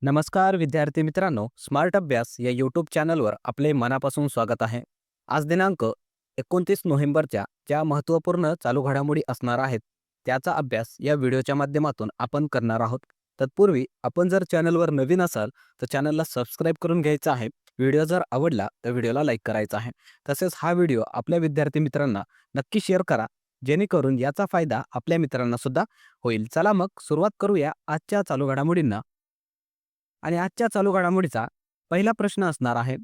नमस्कार विद्यार्थी मित्रांनो, स्मार्ट अभ्यास या यूट्यूब चॅनलवर आपले मनापासून स्वागत आहे. आज दिनांक 29 नोव्हेंबरच्या ज्या महत्त्वपूर्ण चालू घडामोडी असणार आहेत, त्याचा अभ्यास या व्हिडिओच्या माध्यमातून आपण करणार आहोत. तत्पूर्वी आपण जर चॅनलवर नवीन असाल तर चॅनलला सबस्क्राईब करून घ्यायचं आहे. व्हिडिओ जर आवडला तर व्हिडिओला लाईक करायचा आहे. तसेच हा व्हिडिओ आपल्या विद्यार्थी मित्रांना नक्की शेअर करा, जेणेकरून याचा फायदा आपल्या मित्रांना सुद्धा होईल. चला मग सुरुवात करूया आजच्या चालू घडामोडींना. आणि आजच्या चालू घडामोडीचा पहिला प्रश्न असणार आहे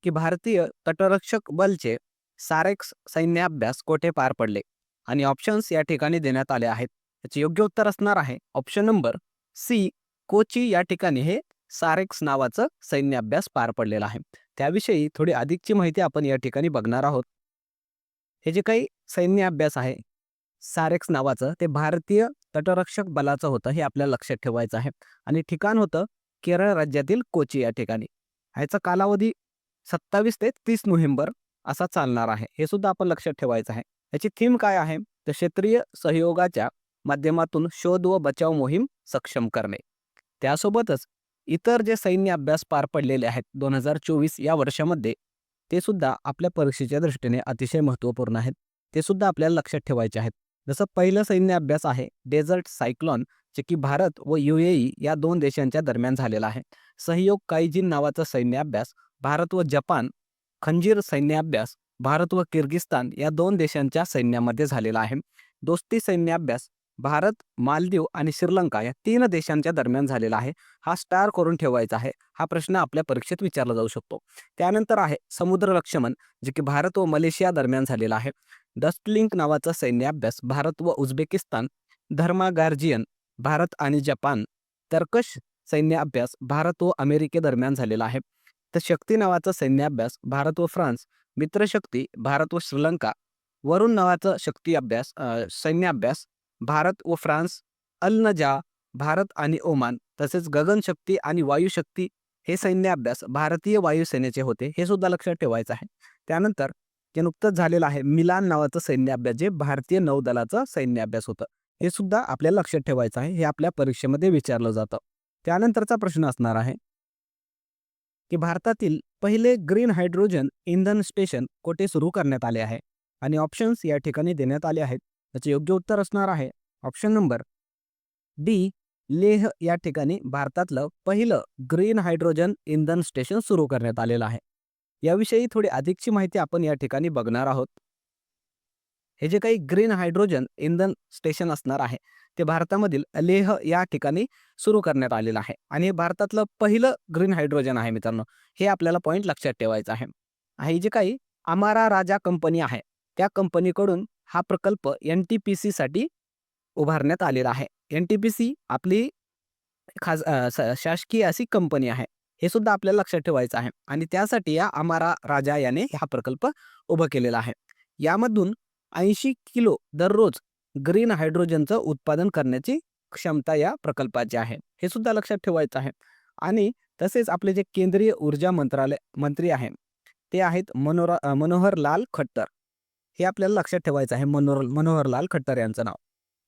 की भारतीय तटरक्षक बलचे सारेक्स सैन्य अभ्यास कोठे पार पडले. आणि ऑप्शन्स या ठिकाणी देण्यात आले आहेत. याचे योग्य उत्तर असणार आहे ऑप्शन नंबर सी, कोची या ठिकाणी हे सारेक्स नावाचं सैन्य अभ्यास पार पडलेला आहे. त्याविषयी थोडी अधिकची माहिती आपण या ठिकाणी बघणार आहोत. हे जे काही सैन्य अभ्यास आहे सारेक्स नावाचं, ते भारतीय तटरक्षक बलाचं होतं, हे आपल्याला लक्षात ठेवायचं आहे. आणि ठिकाण होतं केरळ राज्यातील कोची या ठिकाणी. ह्याचा कालावधी 27 ते 30 नोव्हेंबर असा चालणार आहे, हे सुद्धा आपण लक्षात ठेवायचं आहे. याची थीम काय आहे तर क्षेत्रीय सहयोगाच्या माध्यमातून शोध व बचाव मोहीम सक्षम करणे. त्यासोबतच इतर जे सैन्य अभ्यास पार पडलेले आहेत 2024 या वर्षामध्ये, ते सुद्धा आपल्या परीक्षेच्या दृष्टीने अतिशय महत्त्वपूर्ण आहेत. ते सुद्धा आपल्याला लक्षात ठेवायचे आहेत. जसं पहिलं सैन्य अभ्यास आहे डेझर्ट सायक्लॉन, जे की भारत व UAE या दोन देशांच्या दरम्यान झालेला आहे. सहयोग काईजिन नावाचा सैन्य अभ्यास भारत व जपान, खंजीर सैन्य अभ्यास भारत व किर्गिस्तान या दोन देशांच्या सैन्यामध्ये झालेला आहे. दोस्ती सैन्य अभ्यास भारत, मालदीव आणि श्रीलंका या तीन देशांच्या दरम्यान झालेला आहे. हा स्टार करून ठेवायचा आहे. हा प्रश्न आपल्या परीक्षेत विचारला जाऊ शकतो. त्यानंतर आहे समुद्र लक्ष्मण, जे की भारत व मलेशिया दरम्यान झालेला आहे. डस्टलिंक नावाचा सैन्य अभ्यास भारत व उझबेकिस्तान, धर्मा गार्जियन भारत आणि जपान, तर्कश सैन्य अभ्यास भारत व अमेरिकेदरम्यान झालेला आहे. तर शक्ती नावाचा सैन्य अभ्यास भारत व फ्रान्स, मित्रशक्ती भारत व श्रीलंका, वरुण नावाचा शक्ती अभ्यास सैन्य अभ्यास भारत व फ्रान्स, अल नजा भारत आणि ओमान, तसेच गगनशक्ती आणि वायुशक्ती हे सैन्य अभ्यास भारतीय वायुसेनेचे होते, हे सुद्धा लक्षात ठेवायचं आहे. त्यानंतर जे नुकतंच झालेलं आहे मिलान नावाचं सैन्य अभ्यास, जे भारतीय नौदलाचा सैन्य अभ्यास होतं, हे सुद्धा आपल्याला लक्षात ठेवायचं आहे. हे आपल्या परीक्षेमध्ये विचारलं जातं. त्यानंतरचा प्रश्न असणार आहे की भारतातील पहिले ग्रीन हायड्रोजन इंधन स्टेशन कोठे सुरू करण्यात आले आहे. आणि ऑप्शन्स या ठिकाणी देण्यात आले आहेत. त्याचे योग्य उत्तर असणार आहे ऑप्शन नंबर डी, लेह या ठिकाणी भारतातलं पहिलं ग्रीन हायड्रोजन इंधन स्टेशन सुरू करण्यात आलेलं आहे. याविषयी थोडी अधिकची माहिती आपण या ठिकाणी बघणार आहोत. हे जे काही ग्रीन हायड्रोजन इंधन स्टेशन असणार आहे, ते भारतामधील लेह या ठिकाणी सुरू करण्यात आलेलं आहे. आणि हे भारतातलं पहिलं ग्रीन हायड्रोजन आहे मित्रांनो. हे आपल्याला पॉईंट लक्षात ठेवायचं आहे. ही जी काही अमारा राजा कंपनी आहे, त्या कंपनीकडून हा प्रकल्प NTPC साठी उभारण्यात आलेला आहे. NTPC आपली शासकीय अशी कंपनी आहे, हे सुद्धा आपल्याला लक्षात ठेवायचं आहे. आणि त्यासाठी या अमारा राजा याने हा प्रकल्प उभा केलेला आहे. यामधून 80 किलो दररोज ग्रीन हायड्रोजनचं उत्पादन करण्याची क्षमता या प्रकल्पाची आहे, हे सुद्धा लक्षात ठेवायचं आहे. आणि तसेच आपले जे केंद्रीय ऊर्जा मंत्री आहे, ते आहेत मनोहर लाल खट्टर. हे आपल्याला लक्षात ठेवायचं आहे, मनोहर लाल खट्टर यांचं नाव.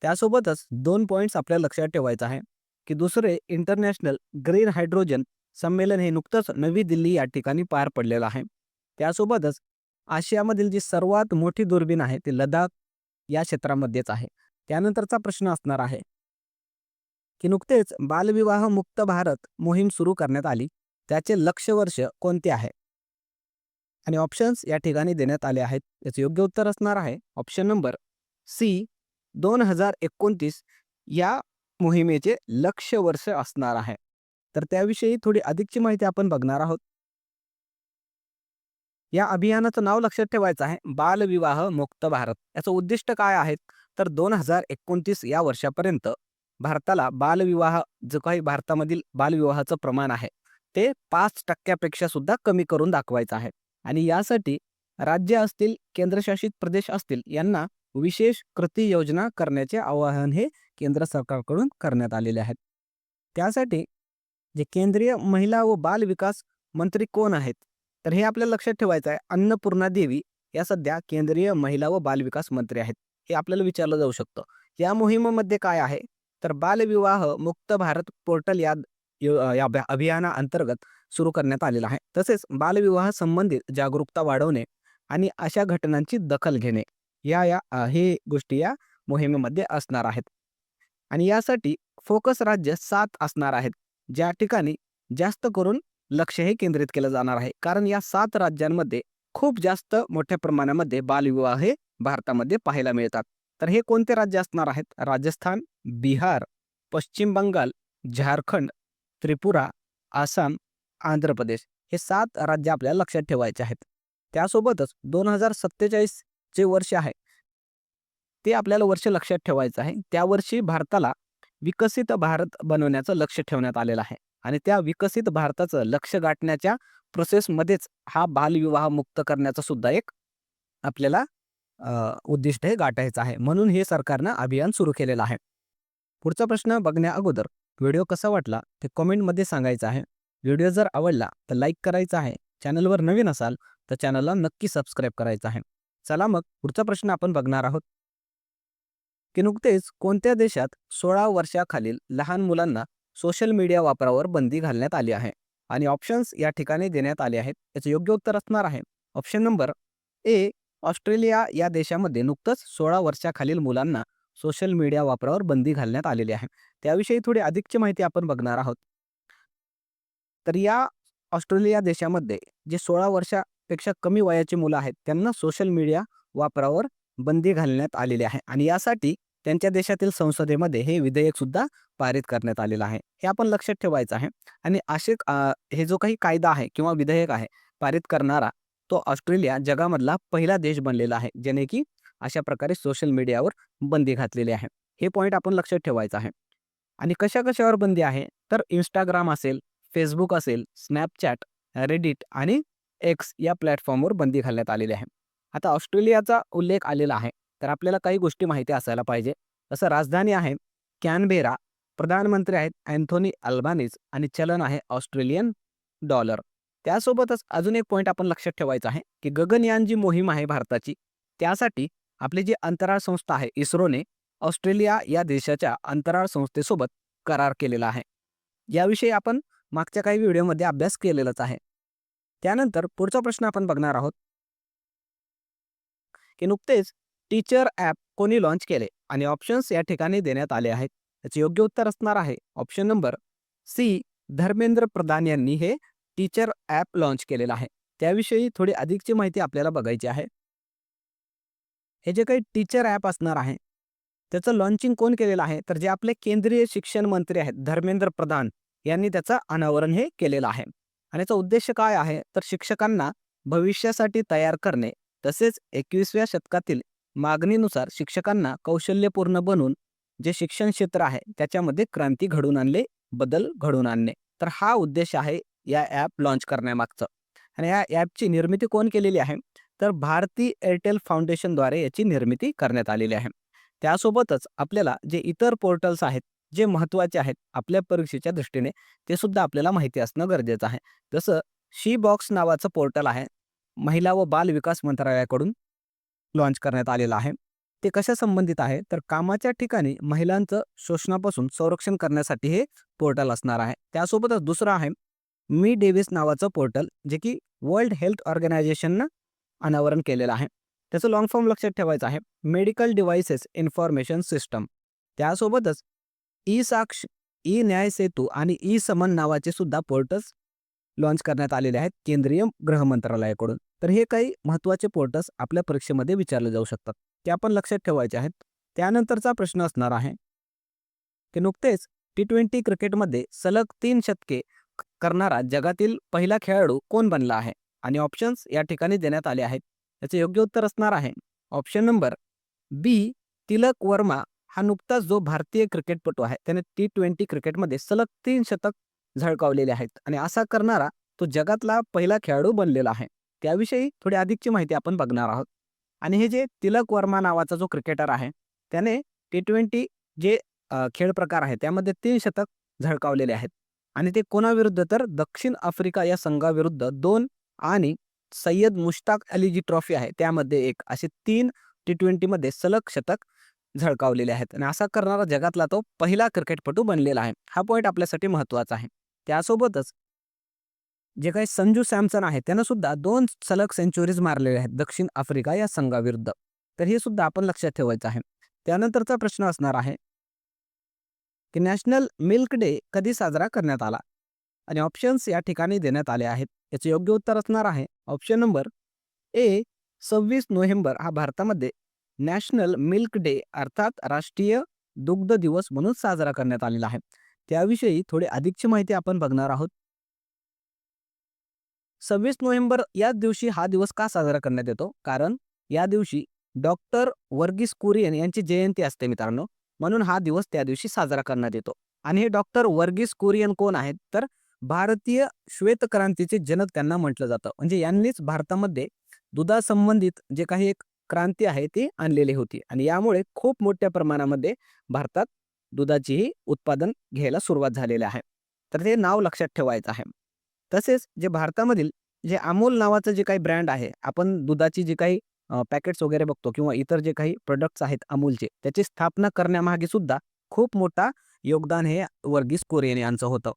त्यासोबतच 2 पॉईंट्स आपल्याला लक्षात ठेवायचं आहे की दुसरे इंटरनॅशनल ग्रीन हायड्रोजन संमेलन हे नुकतंच नवी दिल्ली या ठिकाणी पार पडलेलं आहे. त्यासोबतच आशियामधील जी सर्वात मोठी दुर्बीण आहे ती लडाख या क्षेत्रामध्येच आहे. त्यानंतरचा प्रश्न असणार आहे की नुकतेच बालविवाह मुक्त भारत मोहीम सुरू करण्यात आली, त्याचे लक्ष्य वर्ष कोणते आहे. आणि ऑप्शन्स या ठिकाणी देण्यात आले आहेत. याचे योग्य उत्तर असणार आहे ऑप्शन नंबर सी, 2029 या मोहिमेचे लक्ष्य वर्ष असणार आहे. तर त्याविषयी थोडी अधिकची माहिती आपण बघणार आहोत. या अभियानाचं नाव लक्षात ठेवायचं आहे, बालविवाह मुक्त भारत. याचं उद्दिष्ट काय आहे तर 2029 या वर्षापर्यंत भारताला बालविवाह, जो काही भारतामधील बालविवाहाचं प्रमाण आहे, ते 5% सुद्धा कमी करून दाखवायचं आहे. आणि यासाठी राज्य असतील, केंद्रशासित प्रदेश असतील, यांना विशेष कृती योजना करण्याचे आवाहन हे केंद्र सरकारकडून करण्यात आलेले आहेत. त्यासाठी जे केंद्रीय महिला व बाल विकास मंत्री कोण आहेत, तर हे आपल्याला लक्षात ठेवायचं आहे. अन्नपूर्णा देवी या सध्या केंद्रीय महिला व बाल विकास मंत्री आहेत, हे आपल्याला विचारलं जाऊ शकतं. या मोहिमेमध्ये काय आहे तर बालविवाह मुक्त भारत पोर्टल या या अभियानाअंतर्गत सुरू करण्यात आलेला आहे. तसेच बालविवाह संबंधित जागरूकता वाढवणे आणि अशा घटनांची दखल घेणे हे गोष्टी या मोहिमेमध्ये असणार आहेत. आणि यासाठी फोकस राज्य 7 असणार आहेत, ज्या ठिकाणी जास्त करून लक्ष हे केंद्रित केलं जाणार आहे. कारण या 7 राज्यांमध्ये खूप जास्त मोठ्या प्रमाणामध्ये बालविवाह हे भारतामध्ये पाहायला मिळतात. तर हे कोणते राज्य असणार आहेत? राजस्थान, बिहार, पश्चिम बंगाल, झारखंड, त्रिपुरा, आसाम, आंध्र प्रदेश हे 7 राज्य आपल्याला लक्षात ठेवायचे आहेत. त्यासोबतच 2047 जे वर्ष आहे, ते आपल्याला वर्ष लक्षात ठेवायचं आहे. त्या वर्षी भारताला विकसित भारत बनवण्याचं लक्ष ठेवण्यात आलेलं आहे आणि त्या विकसित भारताचं लक्ष गाठण्याच्या प्रोसेसमध्येच हा बालविवाह मुक्त करण्याचा सुद्धा एक आपल्याला उद्दिष्ट हे गाठायचं आहे. म्हणून हे सरकारनं अभियान सुरू केलेलं आहे. पुढचा प्रश्न बघण्या अगोदर व्हिडिओ कसा वाटला ते कमेंटमध्ये सांगायचं आहे. व्हिडिओ जर आवडला तर लाईक करायचा आहे. चॅनलवर नवीन असाल तर चॅनलला नक्की सबस्क्राईब करायचं आहे. चला मग पुढचा प्रश्न आपण बघणार आहोत की नुकतेच कोणत्या देशात 16 वर्षाखालील लहान मुलांना सोशल मीडिया वापरावर बंदी घालण्यात आली आहे? आणि ऑप्शन्स या ठिकाणी देण्यात आले आहेत. याचं योग्य उत्तर असणार आहे ऑप्शन नंबर ए, ऑस्ट्रेलिया या देशामध्ये नुकतंच 16 वर्षाखालील मुलांना सोशल मीडिया वापरावर बंदी घालण्यात आलेली आहे. त्याविषयी थोडी अधिकची माहिती आपण बघणार आहोत. तर या ऑस्ट्रेलिया देशामध्ये जे 16 वर्षापेक्षा कमी वयाची मुलं आहेत त्यांना सोशल मीडिया वापरावर बंदी घालण्यात आलेली आहे आणि यासाठी त्यांच्या देशातील संसदेमध्ये हे विधेयक सुद्धा पारित करण्यात आलेलं आहे. हे आपण लक्षात ठेवायचं आहे. आणि हे जो काही कायदा आहे किंवा विधेयक आहे पारित करणारा तो ऑस्ट्रेलिया जगामधला पहिला देश बनलेला आहे ज्याने की अशा प्रकारे सोशल मीडियावर बंदी घातलेली आहे. हे पॉईंट आपण लक्षात ठेवायचं आहे. आणि कशावर बंदी आहे तर इंस्टाग्राम असेल, फेसबुक असेल, स्नॅपचॅट, रेडिट आणि एक्स या प्लॅटफॉर्मवर बंदी घालण्यात आलेली आहे. आता ऑस्ट्रेलियाचा उल्लेख आलेला आहे तर आपल्याला काही गोष्टी माहिती असायला पाहिजे. जसं राजधानी आहे कॅनबेरा, प्रधानमंत्री आहेत अँथोनी अल्बानीज आणि चलन आहे ऑस्ट्रेलियन डॉलर. त्यासोबतच अजून एक पॉईंट आपण लक्षात ठेवायचा आहे की गगनयान जी मोहीम आहे भारताची त्यासाठी आपली जी अंतराळ संस्था आहे इस्रोने ऑस्ट्रेलिया या देशाच्या अंतराळ संस्थेसोबत करार केलेला आहे. याविषयी आपण मागच्या काही व्हिडिओमध्ये अभ्यास केलेलाच आहे. त्यानंतर पुढचा प्रश्न आपण बघणार आहोत की नुकतेच टीचर ॲप कोणी लॉन्च केले? आणि ऑप्शन्स या ठिकाणी देण्यात आले आहेत. याचे योग्य उत्तर असणार आहे option number C, Dharmendra Pradhan यांनी हे टीचर ॲप लॉन्च केलेलं आहे. त्याविषयी थोडी अधिकची माहिती आपल्याला बघायची आहे. हे जे काही टीचर ॲप असणार आहे त्याचं लॉन्चिंग कोण केलेलं आहे तर जे आपले केंद्रीय शिक्षण मंत्री आहेत धर्मेंद्र प्रधान यांनी त्याचं अनावरण हे केलेलं आहे. आणि याचा उद्देश काय आहे तर शिक्षकांना भविष्यासाठी तयार करणे तसेच 21व्या शतकातील मागणीनुसार शिक्षकांना कौशल्यपूर्ण बनवून जे शिक्षण क्षेत्र आहे त्याच्यामध्ये क्रांती घडवून आणले, बदल घडवून आणणे. तर हा उद्देश आहे या ॲप लॉन्च करण्यामागचं. आणि या ॲपची निर्मिती कोण केलेली आहे तर भारती एअरटेल फाउंडेशनद्वारे याची निर्मिती करण्यात आलेली आहे. त्यासोबतच आपल्याला जे इतर पोर्टल्स आहेत जे महत्त्वाचे आहेत आपल्या परीक्षेच्या दृष्टीने ते सुद्धा आपल्याला माहिती असणं गरजेचं आहे. जसं शी बॉक्स नावाचं पोर्टल आहे महिला व बाल विकास मंत्रालयाकडून लॉन्च करण्यात आलेलं आहे. ते कशा संबंधित आहे तर कामाच्या ठिकाणी महिलांचं शोषणापासून संरक्षण करण्यासाठी हे पोर्टल असणार आहे. त्यासोबतच दुसरं आहे मी डेव्हिस नावाचं पोर्टल जे की वर्ल्ड हेल्थ ऑर्गनायझेशननं अनावरण केलेलं आहे. त्याचं लॉंग फॉर्म लक्षात ठेवायचं आहे मेडिकल डिव्हाइसेस इन्फॉर्मेशन सिस्टम. त्यासोबतच ई साक्ष, ई न्याय सेतू आणि ई समन नावाचे सुद्धा पोर्टल्स लॉन्च करण्यात आलेले आहेत केंद्रीय गृह मंत्रालयाकडून. तर हे काही महत्त्वाचे पोर्टल्स आपल्या परीक्षेमध्ये विचारले जाऊ शकतात ते आपण लक्षात ठेवायचे आहेत. त्यानंतरचा प्रश्न असणार आहे की नुकतेच T20 क्रिकेटमध्ये सलग 3 शतके करणारा जगातील पहिला खेळाडू कोण बनला आहे? आणि ऑप्शन्स या ठिकाणी देण्यात आले आहेत. याचे योग्य उत्तर असणार आहे ऑप्शन नंबर बी, तिलक वर्मा. हा नुकताच जो भारतीय क्रिकेटपटू आहे त्याने T20 क्रिकेटमध्ये सलग 3 शतक झळकावलेले आहेत आणि असा करणारा तो जगातला पहिला खेळाडू बनलेला आहे. त्याविषयी थोडी अधिकची माहिती आपण बघणार आहोत. आणि हे जे तिलक वर्मा नावाचा जो क्रिकेटर आहे त्याने T20 जे खेळ प्रकार आहे त्यामध्ये 3 शतक झळकावलेले आहेत. आणि ते कोणाविरुद्ध तर दक्षिण आफ्रिका या संघाविरुद्ध 2 आणि सय्यद मुश्ताक अली जी ट्रॉफी आहे त्यामध्ये 1 असे 3 T20 मध्ये सलग शतक झळकावलेले आहेत. आणि असा करणारा जगातला तो पहिला क्रिकेटपटू बनलेला आहे. हा पॉईंट आपल्यासाठी महत्त्वाचा आहे. त्यासोबतच जे काही संजू सॅमसन आहे त्यानं सुद्धा 2 सलग सेंचुरीज मारलेल्या आहेत दक्षिण आफ्रिका या संघाविरुद्ध. तर हे सुद्धा आपण लक्षात ठेवायचं आहे. त्यानंतरचा प्रश्न असणार आहे की नॅशनल मिल्क डे कधी साजरा करण्यात आला? आणि ऑप्शन्स या ठिकाणी देण्यात आले आहेत. याचे योग्य उत्तर असणार आहे ऑप्शन नंबर ए 26 नोव्हेंबर हा भारतामध्ये नॅशनल मिल्क डे अर्थात राष्ट्रीय दुग्ध दिवस म्हणून साजरा करण्यात आलेला आहे. त्याविषयी थोडी अधिकची माहिती आपण बघणार आहोत. 26 नोव्हेंबर याच दिवशी हा दिवस का साजरा करण्यात येतो? कारण या दिवशी डॉक्टर वर्गीस कुरियन यांची जयंती असते मित्रांनो. म्हणून हा दिवस त्या दिवशी साजरा करण्यात येतो. आणि हे डॉक्टर वर्गीस कुरियन कोण आहेत? तर भारतीय श्वेतक्रांतीचे जनक त्यांना म्हटलं जातं. म्हणजे यांनीच भारतामध्ये दुधासंबंधित जे काही एक क्रांती आहे ती आणलेली होती आणि यामुळे खूप मोठ्या प्रमाणामध्ये भारतात दुधाचीही उत्पादन घ्यायला सुरुवात झालेली आहे. तर ते नाव लक्षात ठेवायचं आहे. तसेच जे भारतामधील जे अमूल नावाचं जे काही ब्रँड आहे, आपण दुधाची जी काही पॅकेट्स वगैरे बघतो किंवा इतर जे काही प्रोडक्ट्स आहेत अमूलचे, त्याची स्थापना करण्यामागे सुद्धा खूप मोठा योगदान हे वर्गीस कुरियन यांचं होतं.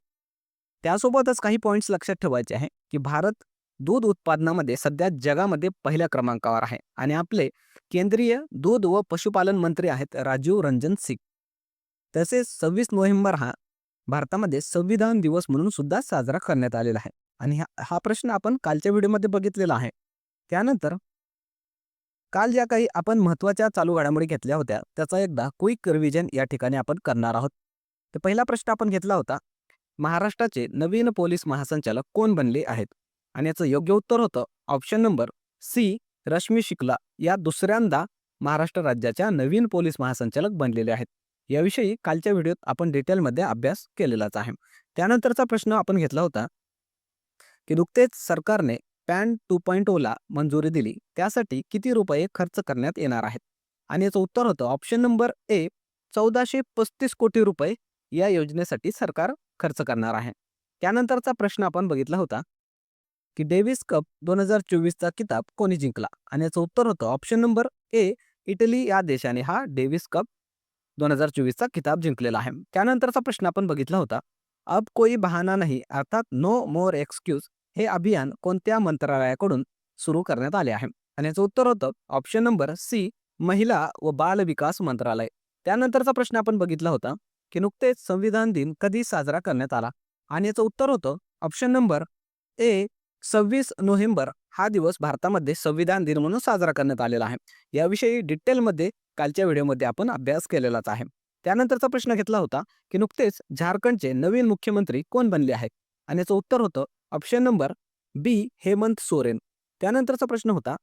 त्यासोबतच काही पॉइंट्स लक्षात ठेवायचे आहे, की भारत दूध उत्पादनामध्ये सध्या जगामध्ये पहिल्या क्रमांकावर आहे आणि आपले केंद्रीय दूध व पशुपालन मंत्री आहेत राजीव रंजन सिंग. तसेच 26 नोव्हेंबर हा भारतामध्ये संविधान दिवस म्हणून सुद्धा साजरा करण्यात आलेला आहे आणि हा हा प्रश्न आपण कालच्या व्हिडिओमध्ये बघितलेला आहे. त्यानंतर काल ज्या काही आपण महत्त्वाच्या चालू घडामोडी घेतल्या होत्या त्याचा एकदा क्विक रिव्हिजन या ठिकाणी आपण करणार आहोत. तर पहिला प्रश्न आपण घेतला होता, महाराष्ट्राचे नवीन पोलीस महासंचालक कोण बनले आहेत? आणि याचं योग्य उत्तर होतं option number C Rashmi Shukla या दुसऱ्यांदा महाराष्ट्र राज्याच्या नवीन पोलीस महासंचालक बनलेले आहेत. याविषयी कालच्या व्हिडिओत आपण डिटेलमध्ये अभ्यास केलेलाच आहे. त्यानंतरचा प्रश्न आपण घेतला होता की नुकतेच सरकारने पॅन 2.0 ला मंजुरी दिली, त्यासाठी किती रुपये खर्च करण्यात येणार आहेत? आणि याचं उत्तर होतं ऑप्शन नंबर ए 1435 कोटी रुपये या योजनेसाठी सरकार खर्च करणार आहे. त्यानंतरचा प्रश्न आपण बघितला होता की डेव्हिस कप 2024चा किताब कोणी जिंकला? आणि याचं उत्तर होतं ऑप्शन नंबर ए इटली या देशाने हा डेव्हिस कप 2024चा किताब जिंकलेला आहे. त्यानंतरचा प्रश्न आपण बघितला होता, अब कोई बहाना नहीं अर्थात नो मोर एक्सक्यूज हे अभियान कोणत्या मंत्रालयाकडून सुरू करण्यात आले आहे? आणि याचं उत्तर होतं ऑप्शन नंबर सी महिला व बाल विकास मंत्रालय. त्यानंतरचा प्रश्न आपण बघितला होता की नुकतेच संविधान दिन कधी साजरा करण्यात आला? आणि याचं उत्तर होतं ऑप्शन नंबर ए 26 नोव्हेंबर हा दिवस भारतामध्ये संविधान दिन म्हणून साजरा करण्यात आलेला आहे. याविषयी डिटेलमध्ये कालच्या व्हिडिओमध्ये आपण अभ्यास केलेलाच आहे. त्यानंतरचा प्रश्न घेतला होता की नुकतेच झारखंडचे नवीन मुख्यमंत्री कोण बनले आहेत? आणि याचं उत्तर होतं ऑप्शन नंबर बी हेमंत सोरेन. त्यानंतरचा प्रश्न होता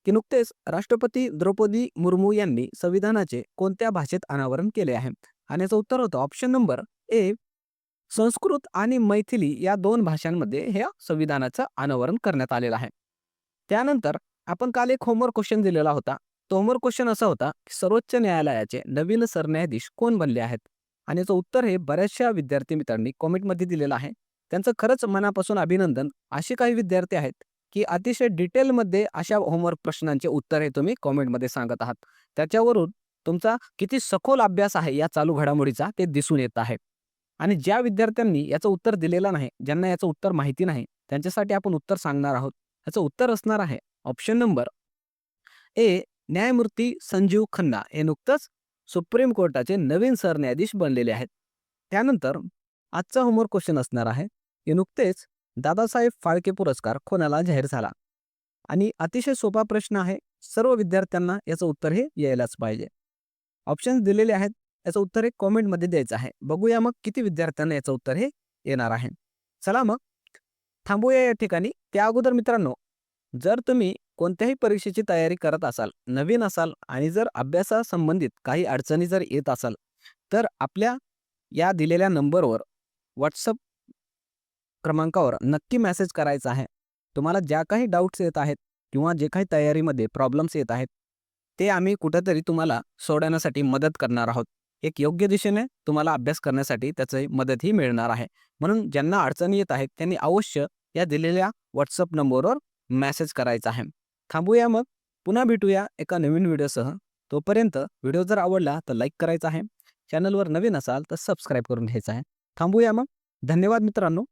की नुकतेच राष्ट्रपती द्रौपदी मुर्मू यांनी संविधानाचे कोणत्या भाषेत अनावरण केले आहे? आणि याचं उत्तर होतं ऑप्शन नंबर ए संस्कृत आणि मैथिली या 2 भाषांमध्ये हे संविधानाचं अनावरण करण्यात आलेलं आहे. त्यानंतर आपण काल एक होमवर्क क्वेश्चन दिलेला होता. तो होमवर्क क्वेश्चन असा होता की सर्वोच्च न्यायालयाचे नवीन सरन्यायाधीश कोण बनले आहेत? आणि याचं उत्तर हे बऱ्याचशा विद्यार्थी मित्रांनी कॉमेंटमध्ये दिलेलं आहे. त्यांचं खरंच मनापासून अभिनंदन. असे काही विद्यार्थी आहेत की अतिशय डिटेलमध्ये अशा होमवर्क प्रश्नांचे उत्तर हे तुम्ही कॉमेंटमध्ये सांगत आहात. त्याच्यावरून तुमचा किती सखोल अभ्यास आहे या चालू घडामोडीचा ते दिसून येत आहे. आणि ज्या विद्यार्थ्यांनी याचं उत्तर दिलेलं नाही, ज्यांना याचं उत्तर माहिती नाही, त्यांच्यासाठी आपण उत्तर सांगणार आहोत. याचं उत्तर असणार आहे ऑप्शन नंबर ए न्यायमूर्ती संजीव खन्ना हे नुकतंच सुप्रीम कोर्टाचे नवीन सरन्यायाधीश बनलेले आहेत. त्यानंतर आजचा होमवर्क क्वेश्चन असणार आहे की नुकतेच दादासाहेब फाळके पुरस्कार कोणाला जाहीर झाला? आणि अतिशय सोपा प्रश्न आहे. सर्व विद्यार्थ्यांना याचं उत्तर हे यायलाच पाहिजे. ऑप्शन्स दिलेले आहेत. याचं उत्तर हे कॉमेंटमध्ये द्यायचं आहे. बघूया मग किती विद्यार्थ्यांना याचं उत्तर हे येणार आहे. चला मग थांबूया या ठिकाणी. त्या अगोदर मित्रांनो, जर तुम्ही कोणत्याही परीक्षेची तयारी करत असाल, नवीन असाल आणि जर अभ्यासासंबंधित काही अडचणी जर येत असाल, तर आपल्या या दिलेल्या नंबरवर WhatsApp क्रमांकावर नक्की मेसेज करायचा आहे. तुम्हाला ज्या काही डाऊट्स येत आहेत किंवा जे काही तयारीमध्ये प्रॉब्लेम्स येत आहेत, ते आम्ही कुठेतरी तुम्हाला सोडवण्यासाठी मदत करणार आहोत. एक योग्य दिशेने तुम्हाला अभ्यास करण्यासाठी त्याची मदतही मिळणार आहे. म्हणून ज्यांना अडचणी येत आहेत त्यांनी अवश्य या दिलेल्या WhatsApp नंबरवर मेसेज करायचा आहे. थांबूया मग. पुन्हा भेटूया एका नवीन व्हिडिओसह. तोपर्यंत व्हिडिओ जर आवडला तर लाईक करायचा आहे. चॅनलवर नवीन असाल तर सबस्क्राईब करून घ्यायचं आहे. थांबूया मग. धन्यवाद मित्रांनो.